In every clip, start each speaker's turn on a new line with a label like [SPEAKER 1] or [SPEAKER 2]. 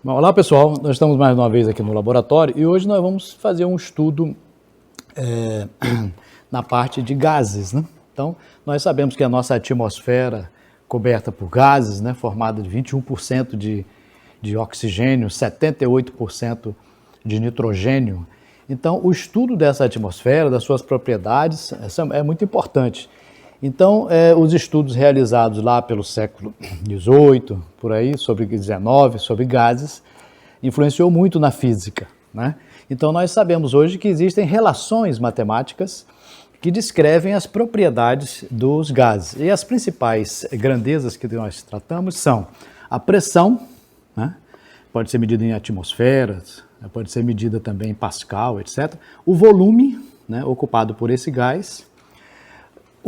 [SPEAKER 1] Bom, olá pessoal, nós estamos mais uma vez aqui no laboratório e hoje nós vamos fazer um estudo na parte de gases, né? Então, nós sabemos que a nossa atmosfera coberta por gases, né, formada de 21% de oxigênio, 78% de nitrogênio. Então, o estudo dessa atmosfera, das suas propriedades, é muito importante. Então, os estudos realizados lá pelo século XVIII, por aí, sobre XIX, sobre gases, influenciou muito na física, né? Então, nós sabemos hoje que existem relações matemáticas que descrevem as propriedades dos gases. E as principais grandezas que nós tratamos são a pressão, né? Pode ser medida em atmosferas, pode ser medida também em Pascal, etc. O volume, né, ocupado por esse gás.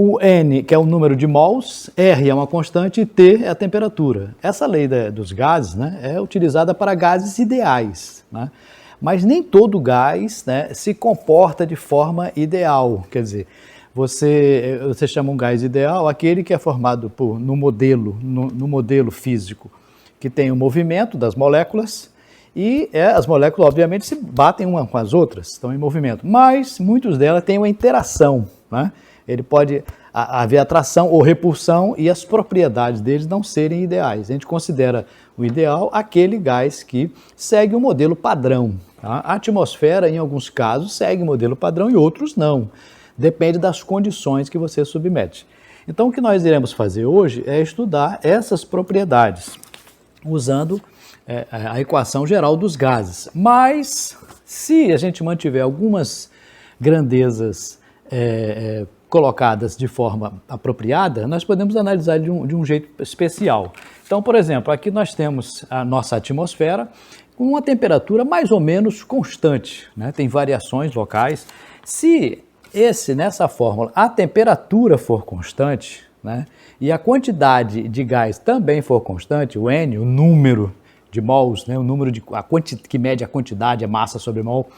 [SPEAKER 1] O N, que é o número de mols, R é uma constante e T é a temperatura. Essa lei dos gases, né, é utilizada para gases ideais, né? Mas nem todo gás, né, se comporta de forma ideal. Quer dizer, você chama um gás ideal aquele que é formado no modelo físico, que tem o movimento das moléculas e as moléculas, obviamente, se batem uma com as outras, estão em movimento, mas muitas delas têm uma interação, né? Ele pode haver atração ou repulsão e as propriedades deles não serem ideais. A gente considera o ideal aquele gás que segue o modelo padrão. Tá? A atmosfera, em alguns casos, segue o modelo padrão e outros não. Depende das condições que você submete. Então, o que nós iremos fazer hoje é estudar essas propriedades, usando a equação geral dos gases. Mas, se a gente mantiver algumas grandezas colocadas de forma apropriada, nós podemos analisar de um jeito especial. Então, por exemplo, aqui nós temos a nossa atmosfera com uma temperatura mais ou menos constante, né? Tem variações locais. Se nessa fórmula a temperatura for constante, né, e a quantidade de gás também for constante, o N, o número de mols, né, o número que mede a quantidade, a massa sobre mol,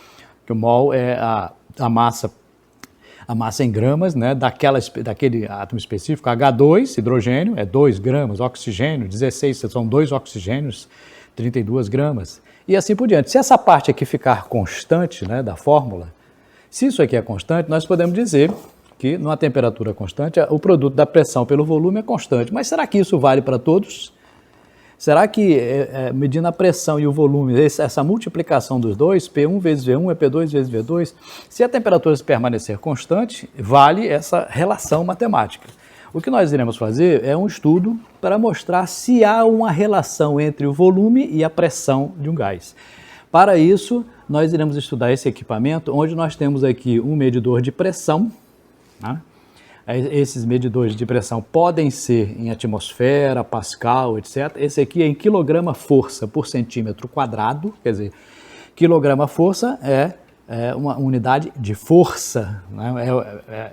[SPEAKER 1] que o mol é a massa em gramas, né, daquele átomo específico, H2, hidrogênio, é 2 gramas, oxigênio, 16, são 2 oxigênios, 32 gramas, e assim por diante. Se essa parte aqui ficar constante, né, da fórmula, se isso aqui é constante, nós podemos dizer que numa temperatura constante, o produto da pressão pelo volume é constante. Mas será que isso vale para todos? Será que, medindo a pressão e o volume, essa multiplicação dos dois, P1 vezes V1 é P2 vezes V2, se a temperatura permanecer constante, vale essa relação matemática. O que nós iremos fazer é um estudo para mostrar se há uma relação entre o volume e a pressão de um gás. Para isso, nós iremos estudar esse equipamento, onde nós temos aqui um medidor de pressão, né? Esses medidores de pressão podem ser em atmosfera, Pascal, etc. Esse aqui é em quilograma-força por centímetro quadrado, quer dizer, quilograma-força é uma unidade de força, né?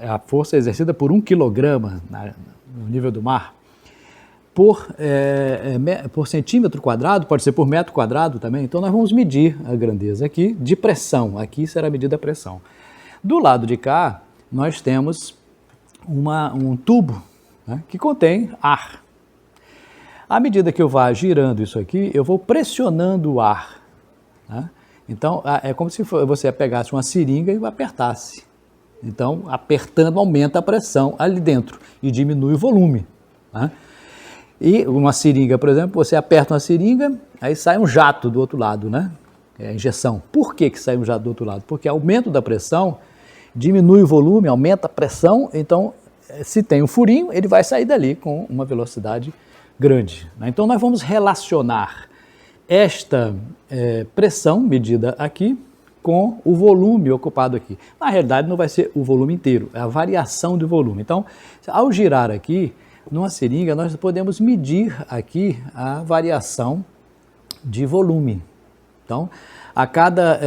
[SPEAKER 1] É a força exercida por 1 quilograma no nível do mar. Por centímetro quadrado, pode ser por metro quadrado também, então nós vamos medir a grandeza aqui de pressão, aqui será medida a pressão. Do lado de cá, nós temos um tubo, né, que contém ar. À medida que eu vá girando isso aqui, eu vou pressionando o ar, né? Então, é como se você pegasse uma seringa e apertasse. Então, apertando, aumenta a pressão ali dentro e diminui o volume, né? E uma seringa, por exemplo, você aperta uma seringa, aí sai um jato do outro lado, né? É a injeção. Por que sai um jato do outro lado? Porque aumento da pressão diminui o volume, aumenta a pressão, então se tem um furinho, ele vai sair dali com uma velocidade grande, né? Então nós vamos relacionar esta pressão medida aqui com o volume ocupado aqui. Na realidade não vai ser o volume inteiro, é a variação do volume. Então, ao girar aqui, numa seringa, nós podemos medir aqui a variação de volume. Então, a cada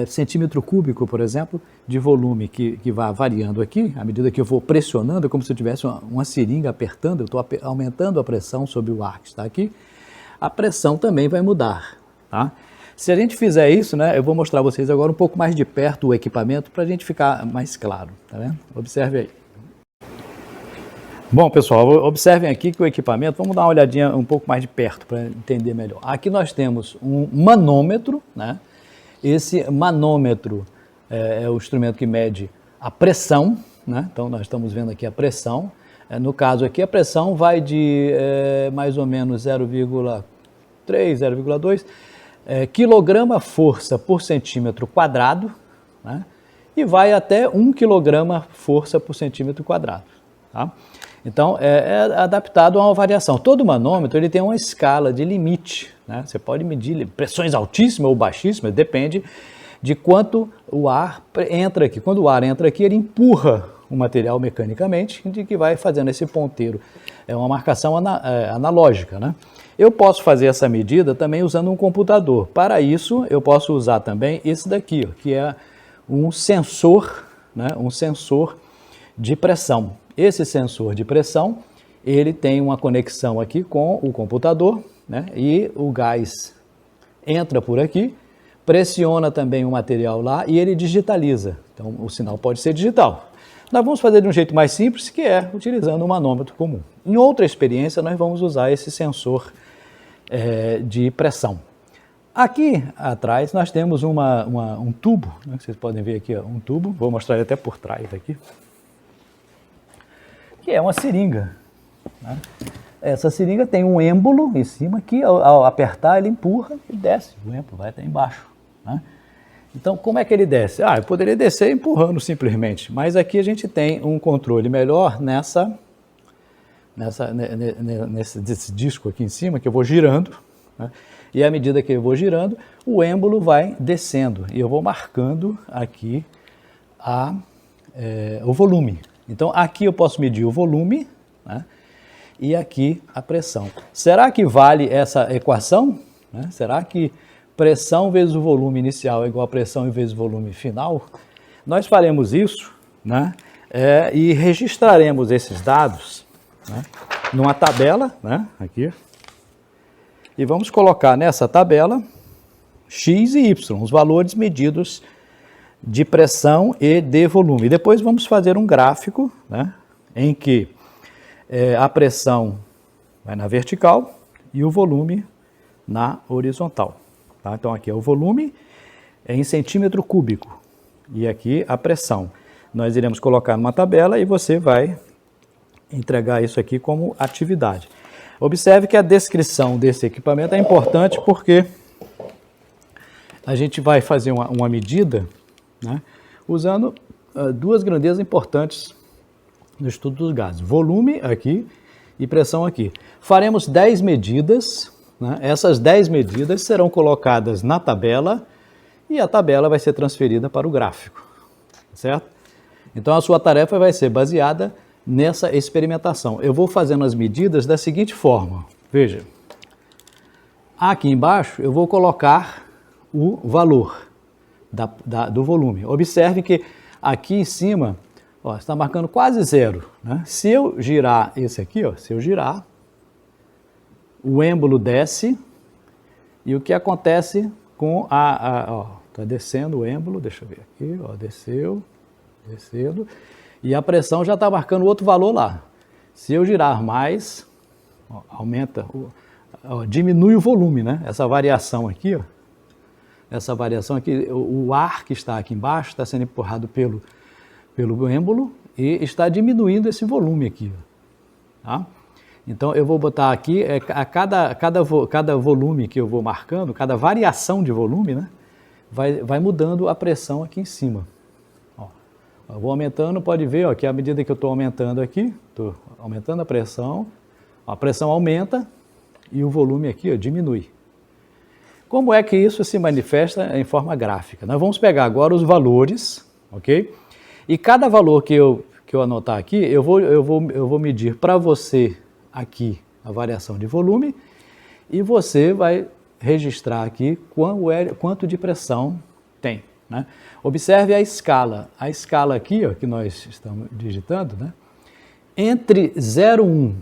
[SPEAKER 1] centímetro cúbico, por exemplo, de volume que vai variando aqui, à medida que eu vou pressionando, é como se eu tivesse uma seringa apertando, eu estou aumentando a pressão sobre o ar que está aqui, a pressão também vai mudar, tá? Se a gente fizer isso, né, eu vou mostrar a vocês agora um pouco mais de perto o equipamento para a gente ficar mais claro, tá vendo? Observe aí. Bom, pessoal, observem aqui que o equipamento, vamos dar uma olhadinha um pouco mais de perto para entender melhor. Aqui nós temos um manômetro, né? Esse manômetro é o instrumento que mede a pressão, né? Então nós estamos vendo aqui a pressão. No caso aqui a pressão vai de mais ou menos 0,3, 0,2 quilograma força por centímetro quadrado, né? E vai até 1 quilograma força por centímetro quadrado. Tá? Então, é adaptado a uma variação. Todo manômetro ele tem uma escala de limite, né? Você pode medir pressões altíssimas ou baixíssimas, depende de quanto o ar entra aqui. Quando o ar entra aqui, ele empurra o material mecanicamente, de que vai fazendo esse ponteiro. É uma marcação analógica, né? Eu posso fazer essa medida também usando um computador. Para isso, eu posso usar também esse daqui, ó, que é um sensor, né? Um sensor de pressão. Esse sensor de pressão, ele tem uma conexão aqui com o computador, né? E o gás entra por aqui, pressiona também o material lá e ele digitaliza. Então, o sinal pode ser digital. Nós vamos fazer de um jeito mais simples, que é utilizando um manômetro comum. Em outra experiência, nós vamos usar esse sensor de pressão. Aqui atrás, nós temos um tubo, né? Vocês podem ver aqui, ó, um tubo, vou mostrar ele até por trás aqui, que é uma seringa, né? Essa seringa tem um êmbolo em cima que ao apertar ele empurra e desce, o êmbolo vai até embaixo, né? Então como é que ele desce? Eu poderia descer empurrando simplesmente, mas aqui a gente tem um controle melhor nesse disco aqui em cima que eu vou girando, né? E à medida que eu vou girando, o êmbolo vai descendo e eu vou marcando aqui o volume. Então, aqui eu posso medir o volume, né? E aqui a pressão. Será que vale essa equação? Né? Será que pressão vezes o volume inicial é igual a pressão vezes o volume final? Nós faremos isso, né? E registraremos esses dados, né? Numa tabela, né? Aqui. E vamos colocar nessa tabela X e Y, os valores medidos de pressão e de volume. Depois vamos fazer um gráfico, né, em que a pressão vai na vertical e o volume na horizontal. Tá? Então aqui é o volume em centímetro cúbico e aqui a pressão. Nós iremos colocar numa tabela e você vai entregar isso aqui como atividade. Observe que a descrição desse equipamento é importante porque a gente vai fazer uma medida, né, usando duas grandezas importantes no estudo dos gases, volume aqui e pressão aqui. Faremos 10 medidas, né? Essas 10 medidas serão colocadas na tabela e a tabela vai ser transferida para o gráfico, certo? Então a sua tarefa vai ser baseada nessa experimentação. Eu vou fazendo as medidas da seguinte forma, veja, aqui embaixo eu vou colocar o valor do volume. Observe que aqui em cima, ó, está marcando quase zero, né? Se eu girar esse aqui, ó, se eu girar, o êmbolo desce e o que acontece com ó, está descendo o êmbolo, deixa eu ver aqui, ó, desceu, descendo, e a pressão já está marcando outro valor lá. Se eu girar mais, ó, aumenta, ó, diminui o volume, né? Essa variação aqui, ó, essa variação aqui, o ar que está aqui embaixo está sendo empurrado pelo êmbolo e está diminuindo esse volume aqui, tá? Então eu vou botar aqui, a cada volume que eu vou marcando, cada variação de volume, né, vai mudando a pressão aqui em cima. Ó, eu vou aumentando, pode ver, ó, que à medida que eu estou aumentando aqui, estou aumentando a pressão aumenta e o volume aqui, ó, diminui. Como é que isso se manifesta em forma gráfica? Nós vamos pegar agora os valores, ok? E cada valor que eu anotar aqui, eu vou medir para você aqui a variação de volume e você vai registrar aqui quanto de pressão tem, né? Observe a escala. A escala aqui, ó, que nós estamos digitando, né? Entre 0,1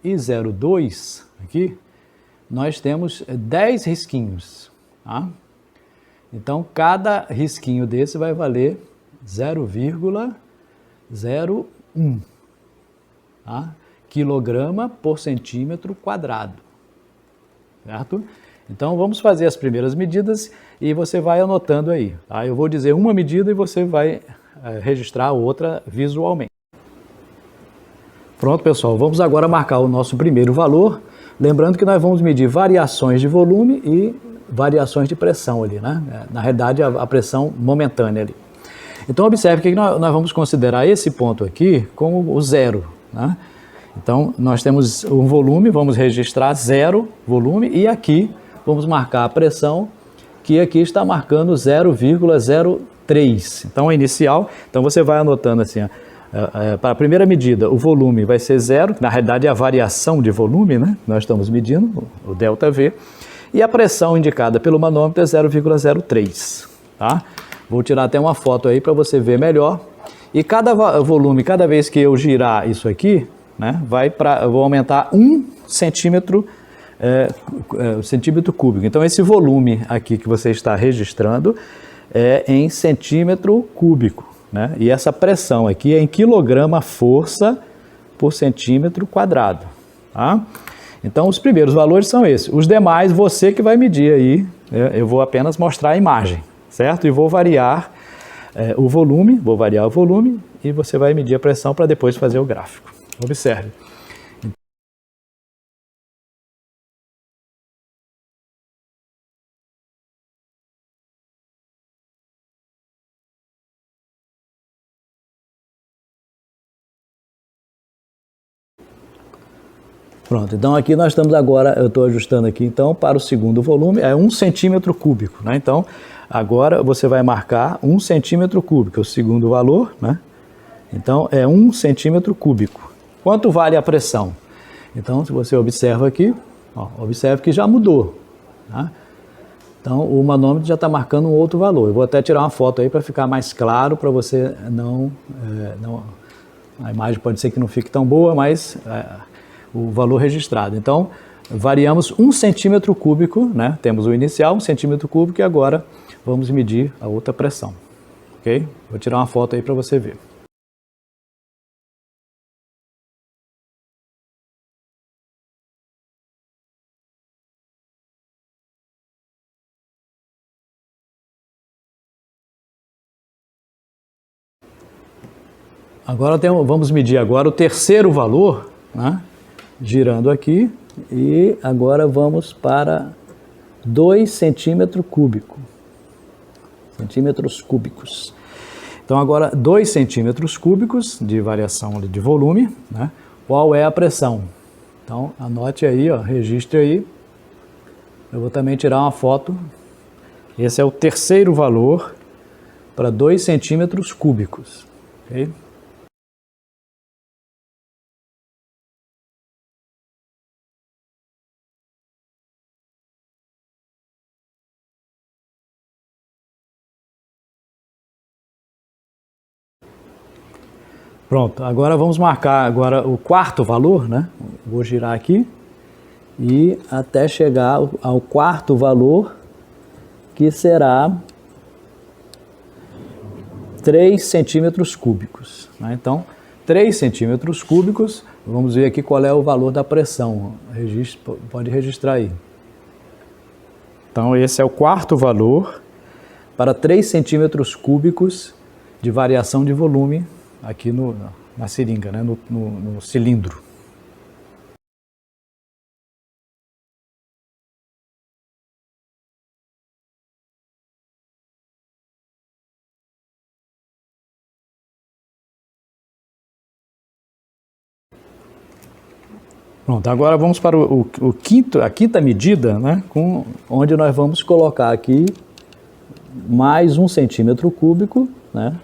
[SPEAKER 1] e 0,2 aqui, nós temos 10 risquinhos, tá? Então, cada risquinho desse vai valer 0,01, tá? quilograma por centímetro quadrado, certo? Então vamos fazer as primeiras medidas e você vai anotando aí. Tá? Eu vou dizer uma medida e você vai registrar a outra visualmente. Pronto, pessoal, vamos agora marcar o nosso primeiro valor, lembrando que nós vamos medir variações de volume e variações de pressão ali, né? Na realidade, a pressão momentânea ali. Então, observe que nós vamos considerar esse ponto aqui como o zero, né? Então, nós temos um volume, vamos registrar zero volume e aqui vamos marcar a pressão, que aqui está marcando 0,03. Então, a inicial, então você vai anotando assim, ó, para a primeira medida, o volume vai ser zero, que na realidade é a variação de volume, né? Nós estamos medindo, o ΔV, e a pressão indicada pelo manômetro é 0,03, tá? Vou tirar até uma foto aí para você ver melhor. E cada volume, cada vez que eu girar isso aqui, né, eu vou aumentar 1 centímetro, centímetro cúbico. Então, esse volume aqui que você está registrando é em centímetro cúbico, né? E essa pressão aqui é em quilograma força por centímetro quadrado, tá? Então, os primeiros valores são esses. Os demais, você que vai medir aí, eu vou apenas mostrar a imagem, certo? E vou variar o volume e você vai medir a pressão para depois fazer o gráfico. Observe. Pronto, então aqui nós estamos agora, eu estou ajustando aqui então para o segundo volume, é 1 centímetro cúbico, né? Então, agora você vai marcar 1 centímetro cúbico, o segundo valor, né? Então, é 1 centímetro cúbico. Quanto vale a pressão? Então, se você observa aqui, ó, observe que já mudou, tá? Então, o manômetro já está marcando um outro valor. Eu vou até tirar uma foto aí para ficar mais claro, para você não... A imagem pode ser que não fique tão boa, mas o valor registrado. Então, variamos 1 centímetro cúbico, né? Temos o inicial, 1 centímetro cúbico, e agora vamos medir a outra pressão. Ok? Vou tirar uma foto aí para você ver. Agora vamos medir agora o terceiro valor, né? Girando aqui, e agora vamos para 2 centímetros cúbicos. Centímetros cúbicos. Então agora 2 centímetros cúbicos de variação de volume, né? Qual é a pressão? Então anote aí, ó, registre aí. Eu vou também tirar uma foto. Esse é o terceiro valor para 2 centímetros cúbicos. Okay? Pronto, agora vamos marcar agora o quarto valor, né? Vou girar aqui e até chegar ao quarto valor, que será 3 centímetros cúbicos, né? Então, 3 centímetros cúbicos, vamos ver aqui qual é o valor da pressão. Pode registrar aí. Então, esse é o quarto valor para 3 centímetros cúbicos de variação de volume aqui na seringa, né? no cilindro. Pronto, agora vamos para a quinta medida, né? Onde nós vamos colocar aqui mais 1 centímetro cúbico, né?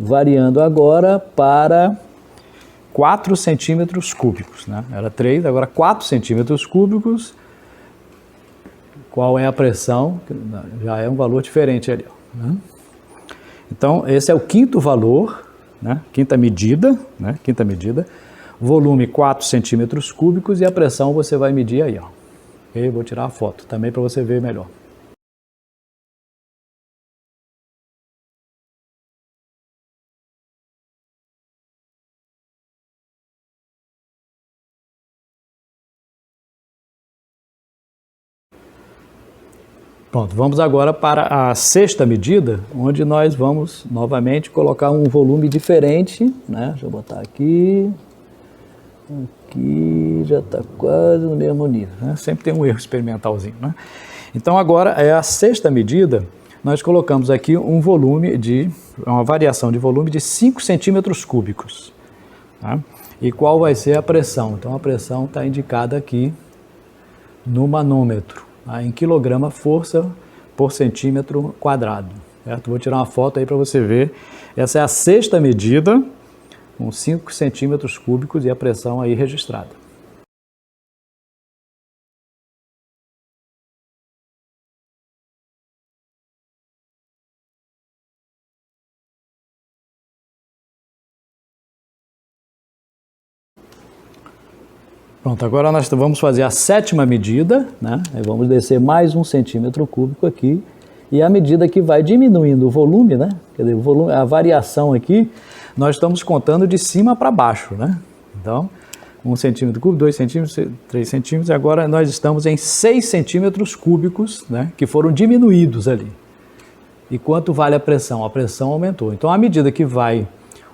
[SPEAKER 1] Variando agora para 4 centímetros cúbicos, né? Era 3, agora 4 centímetros cúbicos. Qual é a pressão? Já é um valor diferente ali, né? Então, esse é o quinto valor, né? Quinta medida, né? Quinta medida. Volume 4 centímetros cúbicos e a pressão você vai medir aí, ó. Okay? Vou tirar a foto também para você ver melhor. Pronto, vamos agora para a sexta medida, onde nós vamos novamente colocar um volume diferente, né? Deixa eu botar aqui, aqui já está quase no mesmo nível, né? Sempre tem um erro experimentalzinho, né? Então agora é a sexta medida, nós colocamos aqui um volume uma variação de volume de 5 centímetros cúbicos, tá? E qual vai ser a pressão? Então a pressão está indicada aqui no manômetro, tá? Em quilograma força por centímetro quadrado, certo? Vou tirar uma foto aí para você ver. Essa é a sexta medida, com 5 centímetros cúbicos e a pressão aí registrada. Pronto, agora nós vamos fazer a sétima medida, né? Vamos descer mais 1 centímetro cúbico aqui, e à medida que vai diminuindo o volume, né? Quer dizer, o volume, a variação aqui, nós estamos contando de cima para baixo, né? Então, 1 centímetro cúbico, 2 centímetros, 3 centímetros, e agora nós estamos em 6 centímetros cúbicos, né? Que foram diminuídos ali. E quanto vale a pressão? A pressão aumentou. Então, à medida que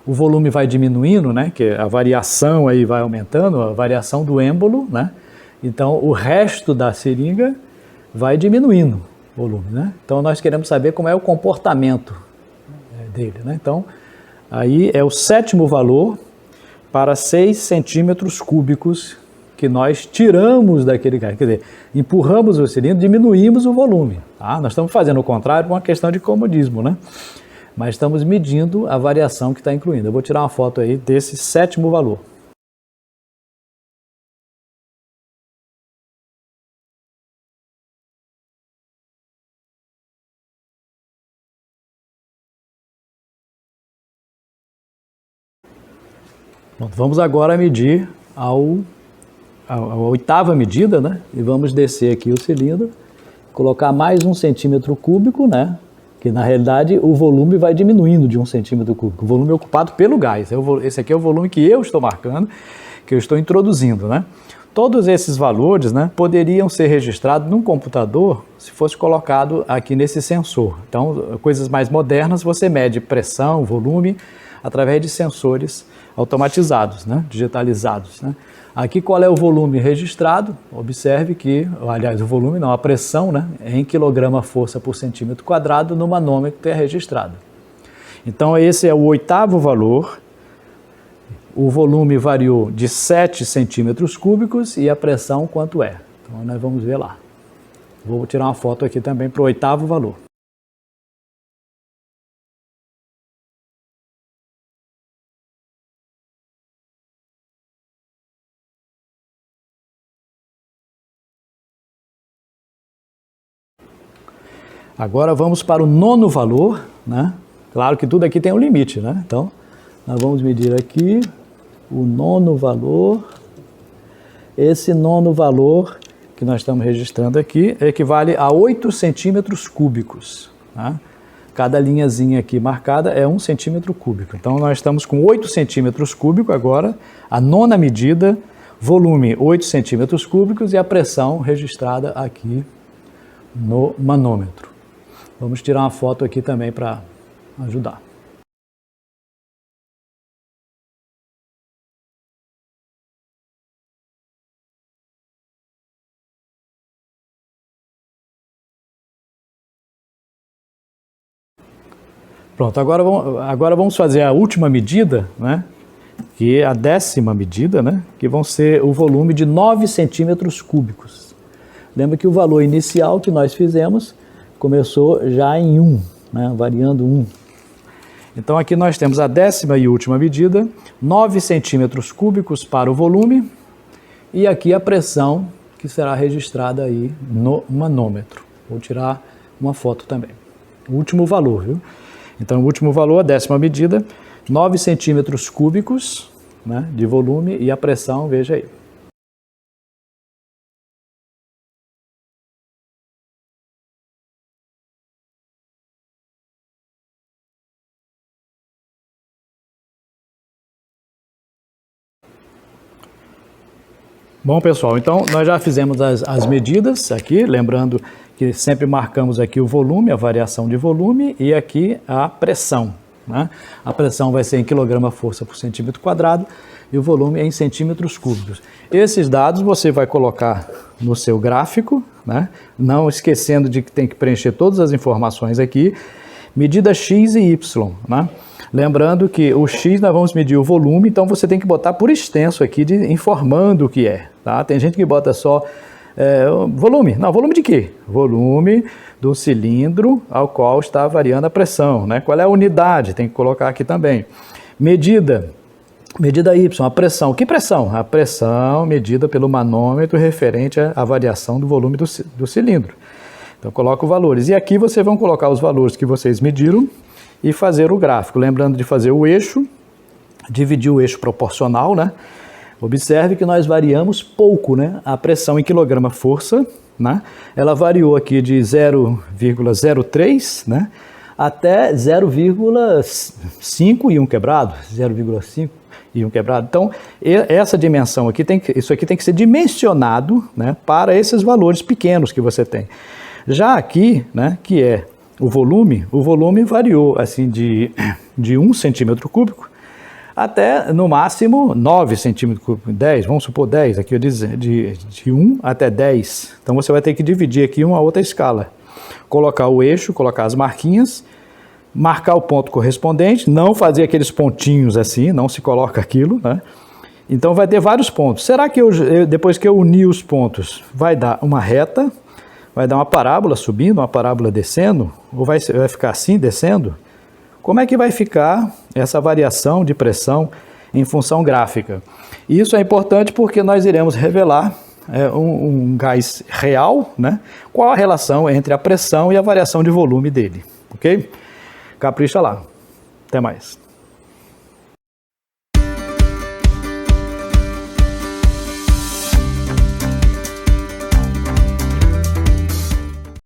[SPEAKER 1] o volume vai diminuindo, né, que a variação aí vai aumentando, a variação do êmbolo, né, então o resto da seringa vai diminuindo o volume, né. Então nós queremos saber como é o comportamento dele, né. Então aí é o sétimo valor para 6 centímetros cúbicos que nós tiramos daquele gás, quer dizer, empurramos o cilindro, diminuímos o volume, tá? Nós estamos fazendo o contrário por uma questão de comodismo, né? Mas estamos medindo a variação que está incluindo. Eu vou tirar uma foto aí desse sétimo valor. Pronto, vamos agora medir a oitava medida, né? E vamos descer aqui o cilindro, colocar mais 1 centímetro cúbico, né? Que na realidade o volume vai diminuindo de 1 centímetro cúbico, o volume ocupado pelo gás. Esse aqui é o volume que eu estou marcando, que eu estou introduzindo, né? Todos esses valores, né, poderiam ser registrados num computador se fosse colocado aqui nesse sensor. Então, coisas mais modernas, você mede pressão, volume, através de sensores automatizados, né, digitalizados, né? Aqui qual é o volume registrado? Observe que, aliás, o volume não, a pressão, né, é em quilograma força por centímetro quadrado no manômetro que é registrado. Então esse é o oitavo valor, o volume variou de 7 centímetros cúbicos e a pressão quanto é? Então nós vamos ver lá. Vou tirar uma foto aqui também para o oitavo valor. Agora vamos para o nono valor, né? Claro que tudo aqui tem um limite, né? Então, nós vamos medir aqui o nono valor. Esse nono valor que nós estamos registrando aqui equivale a 8 centímetros cúbicos, tá? Cada linhazinha aqui marcada é 1 centímetro cúbico. Então, nós estamos com 8 centímetros cúbicos agora, a nona medida, volume 8 centímetros cúbicos e a pressão registrada aqui no manômetro. Vamos tirar uma foto aqui também para ajudar. Pronto, agora vamos fazer a última medida, né? Que é a 10ª medida, né? Que vão ser o volume de 9 centímetros cúbicos. Lembra que o valor inicial que nós fizemos começou já em 1, né? Variando 1. Então aqui nós temos a 10ª e última medida, 9 centímetros cúbicos para o volume e aqui a pressão que será registrada aí no manômetro. Vou tirar uma foto também. O último valor, viu? Então o último valor, a 10ª medida, 9 centímetros cúbicos, né, de volume e a pressão, veja aí. Bom, pessoal, então nós já fizemos as medidas aqui, lembrando que sempre marcamos aqui o volume, a variação de volume, e aqui a pressão, né? A pressão vai ser em quilograma-força por centímetro quadrado e o volume é em centímetros cúbicos. Esses dados você vai colocar no seu gráfico, né? Não esquecendo de que tem que preencher todas as informações aqui, medida X e Y, né? Lembrando que o X nós vamos medir o volume, então você tem que botar por extenso aqui, informando o que é, tá? Tem gente que bota só volume. Não, volume de quê? Volume do cilindro ao qual está variando a pressão, né? Qual é a unidade? Tem que colocar aqui também. Medida Y, a pressão. Que pressão? A pressão medida pelo manômetro referente à variação do volume do cilindro. Então coloca os valores. E aqui vocês vão colocar os valores que vocês mediram e fazer o gráfico. Lembrando de fazer o eixo, dividir o eixo proporcional, né? Observe que nós variamos pouco, né? A pressão em quilograma-força, né? Ela variou aqui de 0,03, né? Até 0,5 e 1 quebrado, 0,5 e 1 quebrado. Então, essa dimensão aqui, isso aqui tem que ser dimensionado, né, para esses valores pequenos que você tem. Já aqui, né, que é o volume variou assim de 1 centímetro cúbico até, no máximo, 9 centímetros cúbicos, 10, vamos supor 10, aqui eu disse de 1 até 10. Então, você vai ter que dividir aqui uma outra escala. Colocar o eixo, colocar as marquinhas, marcar o ponto correspondente, não fazer aqueles pontinhos assim, não se coloca aquilo, né? Então, vai ter vários pontos. Será que depois que eu unir os pontos, vai dar uma reta, vai dar uma parábola subindo, uma parábola descendo, ou vai ficar assim, descendo? Como é que vai ficar essa variação de pressão em função gráfica? Isso é importante porque nós iremos revelar um gás real, né? Qual a relação entre a pressão e a variação de volume dele, ok? Capricha lá. Até mais.